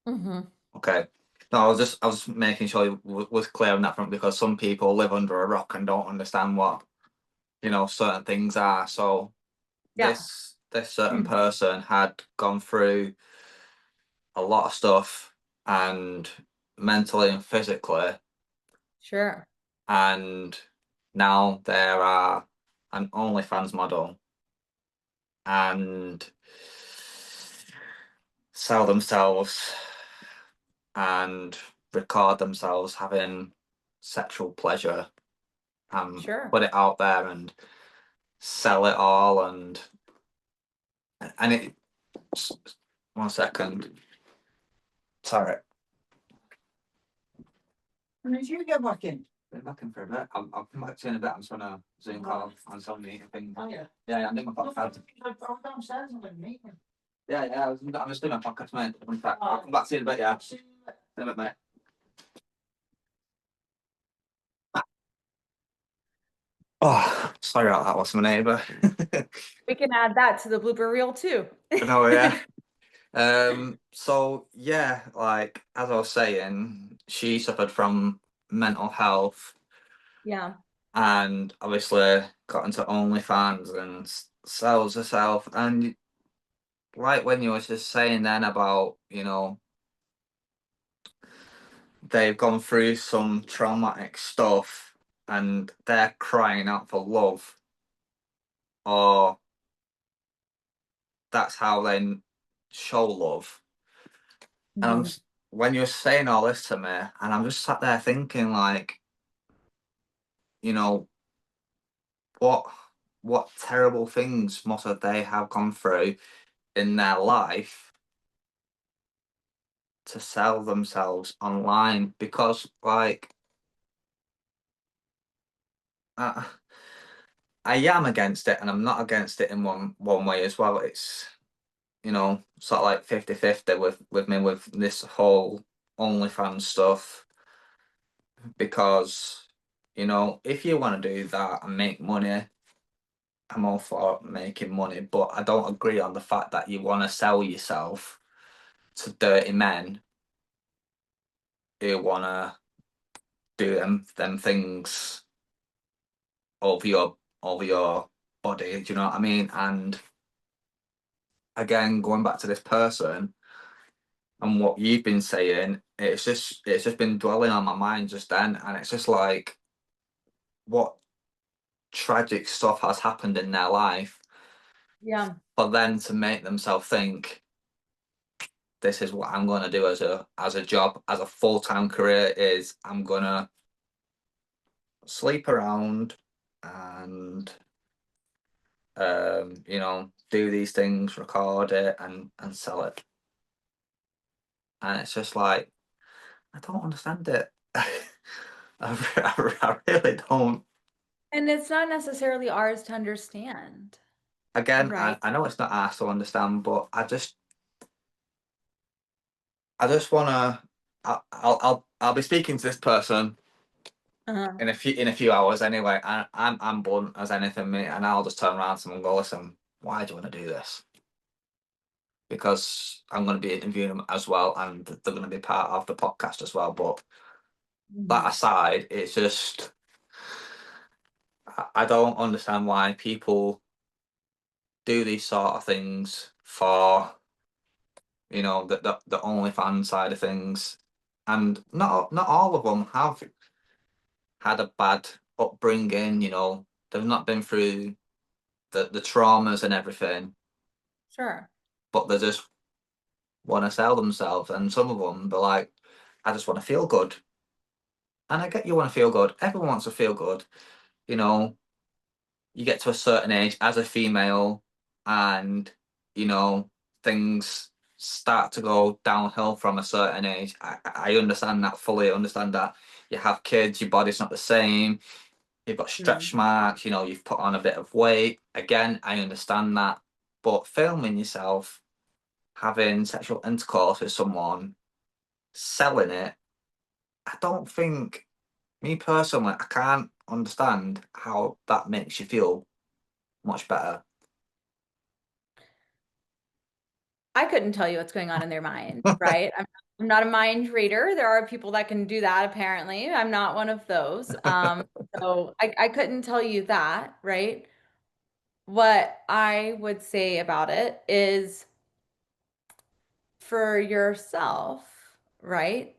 Mhm. Okay. No, I was making sure you was clear on that front because some people live under a rock and don't understand what certain things are. So Yeah. this certain person had gone through a lot of stuff, and mentally and physically, Sure. and now there are an OnlyFans model and sell themselves and record themselves having sexual pleasure and Sure. put it out there and sell it all, and it 1 second. Sorry. When did you get back in? Been back in for a bit. I'll come back to you in a bit. I'm just on a Zoom call on some meeting thing. Oh, yeah. Yeah, I'm doing my podcast. I'm downstairs in the meeting. Yeah, I'm just doing my podcast, mate. In fact, I'll come back to you in a bit, yeah. See you later. In a bit, mate. Oh, sorry about that. What's my neighbour? We can add that to the blooper reel too. No, yeah. So yeah, like as I was saying, she suffered from mental health Yeah. and obviously got into OnlyFans and sells herself. And like when you were just saying then about, they've gone through some traumatic stuff and they're crying out for love, or that's how they show love. And Mhm. when you were saying all this to me, and I'm just sat there thinking, like, you know, what what terrible things must have they have gone through in their life to sell themselves online? Because, like, uh, I am against it, and I'm not against it in one way as well. It's sort of like 50-50 with me with this whole OnlyFans stuff, because if you want to do that and make money, I'm all for making money, but I don't agree on the fact that you want to sell yourself to dirty men who want to do them things over your body. Do you know what I mean? And again, going back to this person and what you've been saying, it's just been dwelling on my mind just then, and it's just like, what tragic stuff has happened in their life Yeah. for them to make themselves think this is what I'm going to do as a job, as a full-time career, is I'm going to sleep around and do these things, record it and sell it. And it's just like, I don't understand it. I really don't. And it's not necessarily ours to understand, Again, right? I know it's not asked to understand, but I just wanna. I'll be speaking to this person Uh-huh. in a few hours anyway. I'm blunt as anything, mate, and I'll just turn around to them and go, listen, why do you want to do this? Because I'm going to be interviewing them as well, and they're going to be part of the podcast as well. But that Mhm. aside, it's just I don't understand why people do these sort of things for the OnlyFans side of things, and not all of them have had a bad upbringing. They've not been through the traumas and everything, Sure. but they just want to sell themselves. And some of them, they're like, I just want to feel good. And I get you want to feel good. Everyone wants to feel good. You know, you get to a certain age as a female, and you know things start to go downhill from a certain age. I understand that, fully understand that. You have kids, your body's not the same. You've got stretch Mhm. marks. You've put on a bit of weight. Again, I understand that. But filming yourself having sexual intercourse with someone, selling it, I don't think, me personally, I can't understand how that makes you feel much better. I couldn't tell you what's going on in their mind, right? I'm not a mind reader. There are people that can do that, apparently. I'm not one of those. So I couldn't tell you that, right? What I would say about it is, for yourself, right?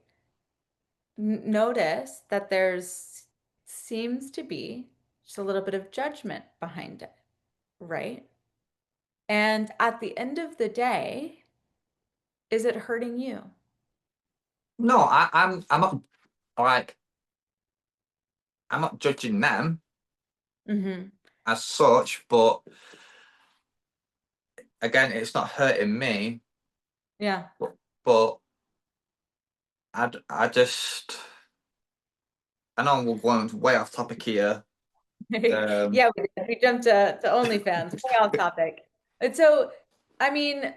Notice that there's seems to be just a little bit of judgment behind it, right? And at the end of the day, is it hurting you? No, I'm not like I'm not judging them Mm-hmm. as such, but again, it's not hurting me. Yeah. But I just I know we're going way off topic here. Yeah, we did. We jumped to OnlyFans, way off topic. And so, I mean,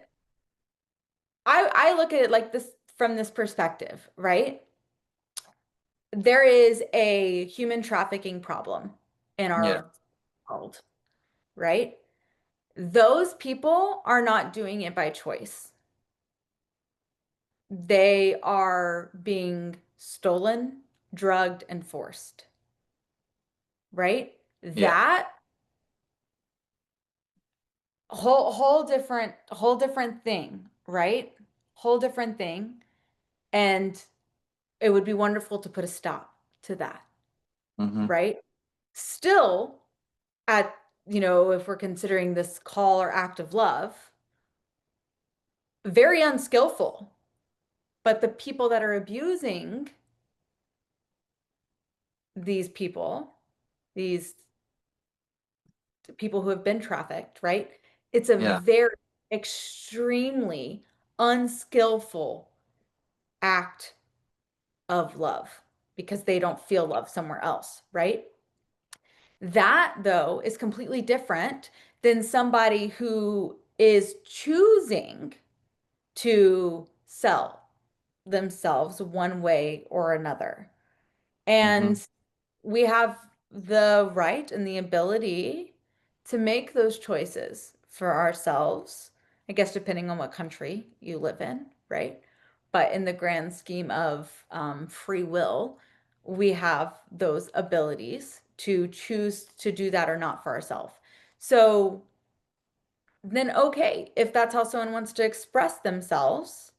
I look at it like this from this perspective, right? There is a human trafficking problem in Yeah. our world, right? Those people are not doing it by choice. They are being stolen, drugged, and forced, right? Yeah. That whole different thing, right? Whole different thing. And it would be wonderful to put a stop to that, Hmm. right? Still, at, if we're considering this call or act of love, very unskillful. But the people that are abusing these people, these people who have been trafficked, right? It's a Yeah. very extremely unskillful act of love because they don't feel love somewhere else, right? That, though, is completely different than somebody who is choosing to sell themselves one way or another. Hmm. And we have the right and the ability to make those choices for ourselves, I guess, depending on what country you live in, right? But in the grand scheme of free will, we have those abilities to choose to do that or not for ourselves. So then, okay, if that's how someone wants to express themselves,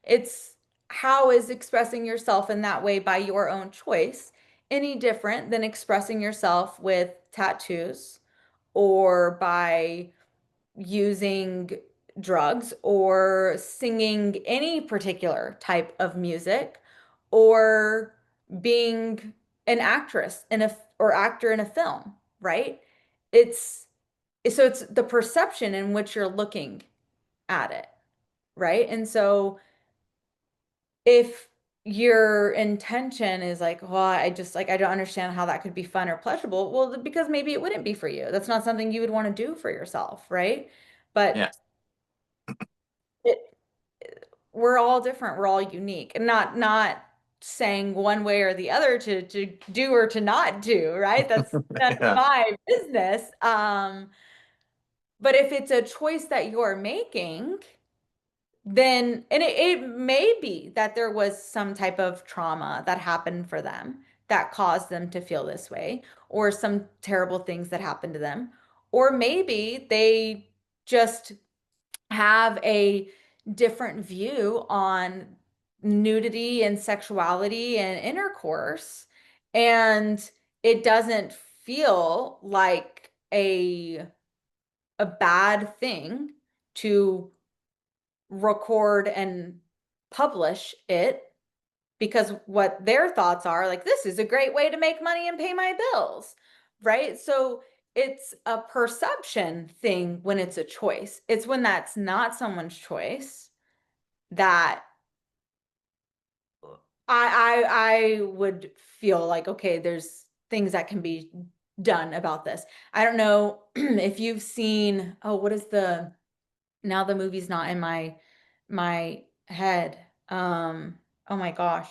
it's how is expressing yourself in that way by your own choice any different than expressing yourself with tattoos or by using drugs or singing any particular type of music or being an actress in a or actor in a film, right? It's it's the perception in which you're looking at it, right? And so if your intention is like, well, I just like, I don't understand how that could be fun or pleasurable. Well, because maybe it wouldn't be for you. That's not something you would want to do for yourself, right? But Yeah. it, we're all different. We're all unique, and not saying one way or the other to do or to not do, right? That's none of Yeah. my business. But if it's a choice that you're making, then and it may be that there was some type of trauma that happened for them that caused them to feel this way, or some terrible things that happened to them, or maybe they just have a different view on nudity and sexuality and intercourse, and it doesn't feel like a bad thing to record and publish it because what their thoughts are like, this is a great way to make money and pay my bills, right? So it's a perception thing when it's a choice. It's when that's not someone's choice that I would feel like, okay, there's things that can be done about this. I don't know if you've seen, oh, what is the now the movie's not in my head. Oh my gosh.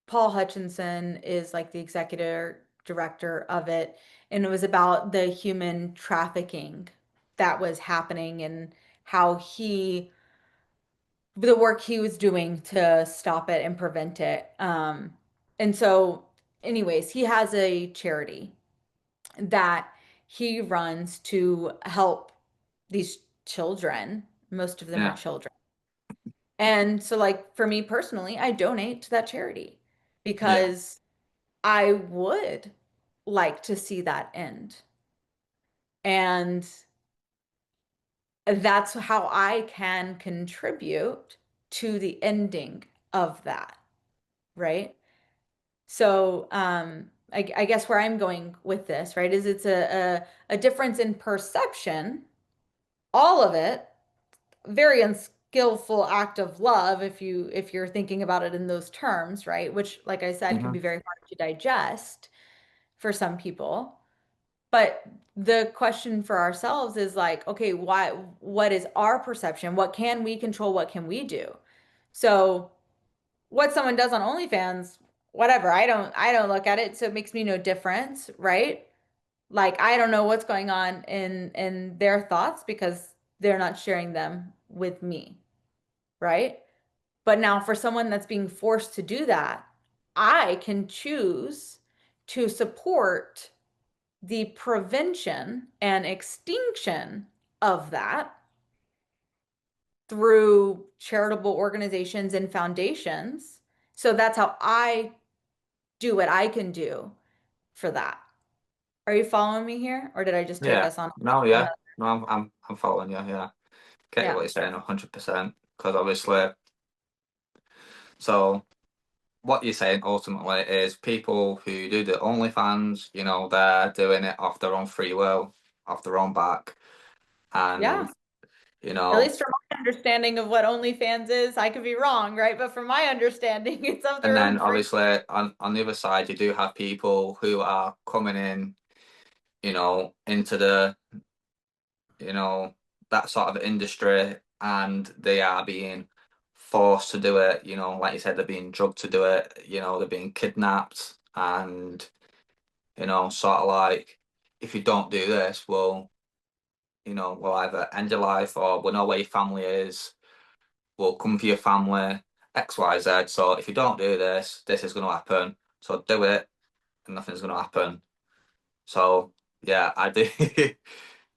Paul Hutchinson is like the executive director of it, and it was about the human trafficking that was happening and how the work he was doing to stop it and prevent it. And so, anyways, he has a charity that he runs to help these children. Most of them are Yeah. children And so, like, for me personally, I donate to that charity Yeah. because I would like to see that end. And that's how I can contribute to the ending of that, right? So, I guess where I'm going with this, right, is it's a difference in perception, all of it, very unskillful act of love if you're thinking about it in those terms, right? Which, like I said, can Hmm. be very hard to digest for some people. But the question for ourselves is like, okay, what is our perception? What can we control? What can we do? So what someone does on OnlyFans, whatever, I don't look at it, so it makes me no difference, right? Like I don't know what's going on in their thoughts because they're not sharing them with me, right? But now for someone that's being forced to do that, I can choose to support the prevention and extinction of that through charitable organizations and foundations. So that's how I do what I can do for that. Are you following me here? Or did I just take Yeah. us on No, yeah. another? No, I'm following you, yeah. Get what Yeah. you're saying 100%. Because obviously, so what you're saying ultimately is people who do the OnlyFans, they're doing it off their own free will, off their own back. Yeah. And, you At know, least from my understanding of what OnlyFans is, I could be wrong, right? But from my understanding, it's of and their then own free. obviously on the other side, you do have people who are coming in, into you know, that sort of industry and they are being forced to do it, like you said, they're being drugged to do it, they're being kidnapped and, sort of like, if you don't do this, we'll either end your life or we'll know where your family is, we'll come for your family, XYZ. So if you don't do this, this is going to happen. So do it and nothing's going to happen. So yeah, I do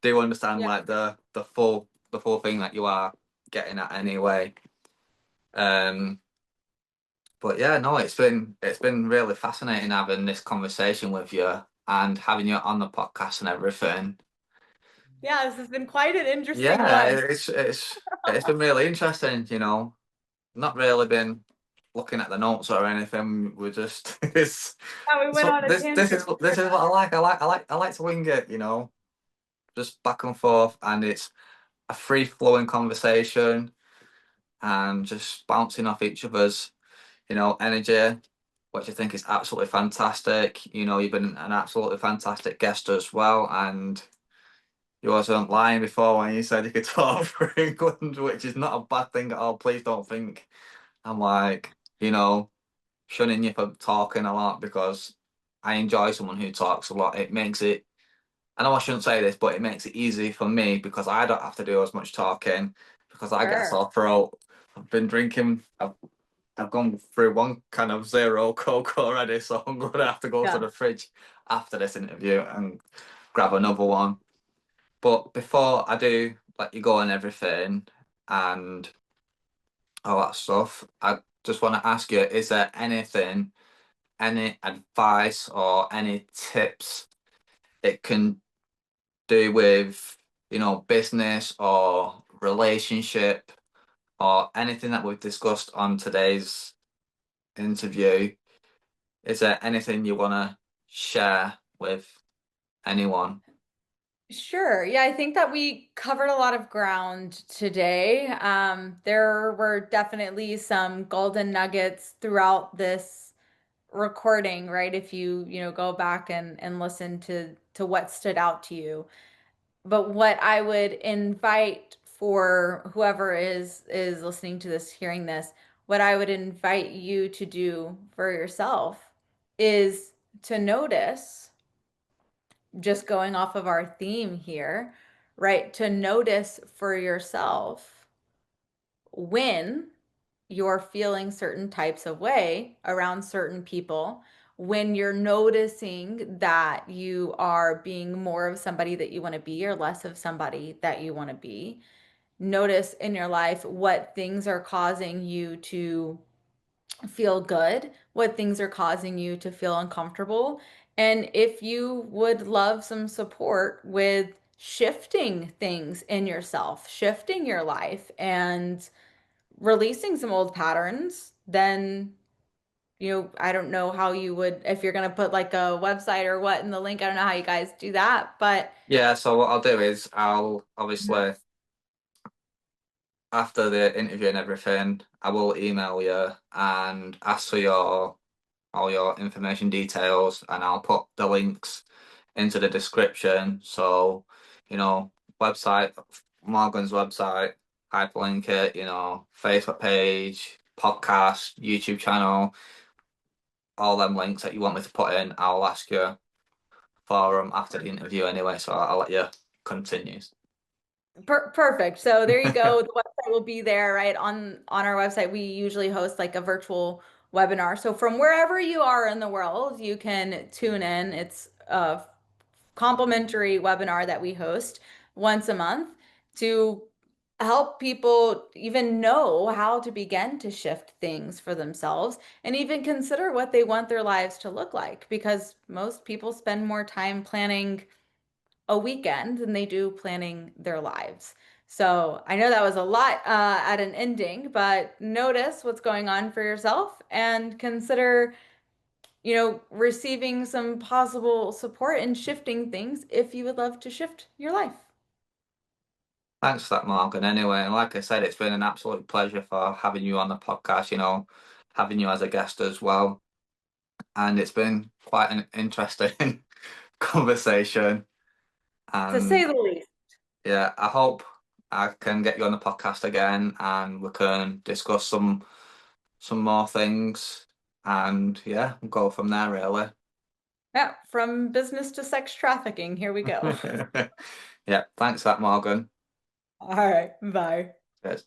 do understand Yeah. like the full thing that you are getting at anyway. Um, but yeah, no, it's been really fascinating having this conversation with you and having you on the podcast and everything. Yeah, this has been quite an interesting Yeah, one. it's been really interesting, not really been looking at the notes or anything. We're just it's Yeah, we went so on a this is tangent. this is what I like. I like to wing it, just back and forth, and it's a free flowing conversation and just bouncing off each other's, energy, which I think is absolutely fantastic. You've been an absolutely fantastic guest as well, and you wasn't lying before when you said you could talk for England, which is not a bad thing at all. Please don't think I'm like, shunning you for talking a lot because I enjoy someone who talks a lot. It makes it, I know I shouldn't say this, but it makes it easy for me because I don't have to do as much talking because I get a Sure. sore throat. I've been drinking, I've gone through one kind of zero Coke already, so I'm going to have to go to Yeah. the fridge after this interview and grab another one. But before I do let you go and everything and all that stuff, I just want to ask you, is there anything, any advice or any tips it can do with, business or relationship or anything that we've discussed on today's interview? Is there anything you want to share with anyone? Sure. Yeah, I think that we covered a lot of ground today. There were definitely some golden nuggets throughout this recording, right? If you go back and listen to what stood out to you. But what I would invite for whoever is listening to this, hearing this, what I would invite you to do for yourself is to notice, just going off of our theme here, right? To notice for yourself when you're feeling certain types of way around certain people, when you're noticing that you are being more of somebody that you want to be or less of somebody that you want to be, notice in your life what things are causing you to feel good, what things are causing you to feel uncomfortable, and if you would love some support with shifting things in yourself, shifting your life, and releasing some old patterns, then I don't know how you would, if you're going to put like a website or what in the link. I don't know how you guys do that, but Yeah, so what I'll do is I'll obviously after the interview and everything, I will email you and ask for all your information details, and I'll put the links into the description. So, website, Morgan's website, hyperlink it, Facebook page, podcast, YouTube channel, all them links that you want me to put in, I'll ask you for them after the interview anyway. So I'll let you continue. Perfect. So there you go. The website will be there, right? On our website, we usually host like a virtual webinar. So from wherever you are in the world, you can tune in. It's a complimentary webinar that we host once a month to help people even know how to begin to shift things for themselves and even consider what they want their lives to look like, because most people spend more time planning a weekend than they do planning their lives. So I know that was a lot at an ending, but notice what's going on for yourself and consider, receiving some possible support and shifting things if you would love to shift your life. Thanks for that, Morgan. Anyway, and like I said, it's been an absolute pleasure for having you on the podcast, having you as a guest as well. And it's been quite an interesting conversation. To say And the least. yeah, I hope I can get you on the podcast again and we can discuss some more things and yeah, go from there really. Yeah, from business to sex trafficking. Here we go. Yeah, thanks for that, Morgan. All right, bye. Cheers.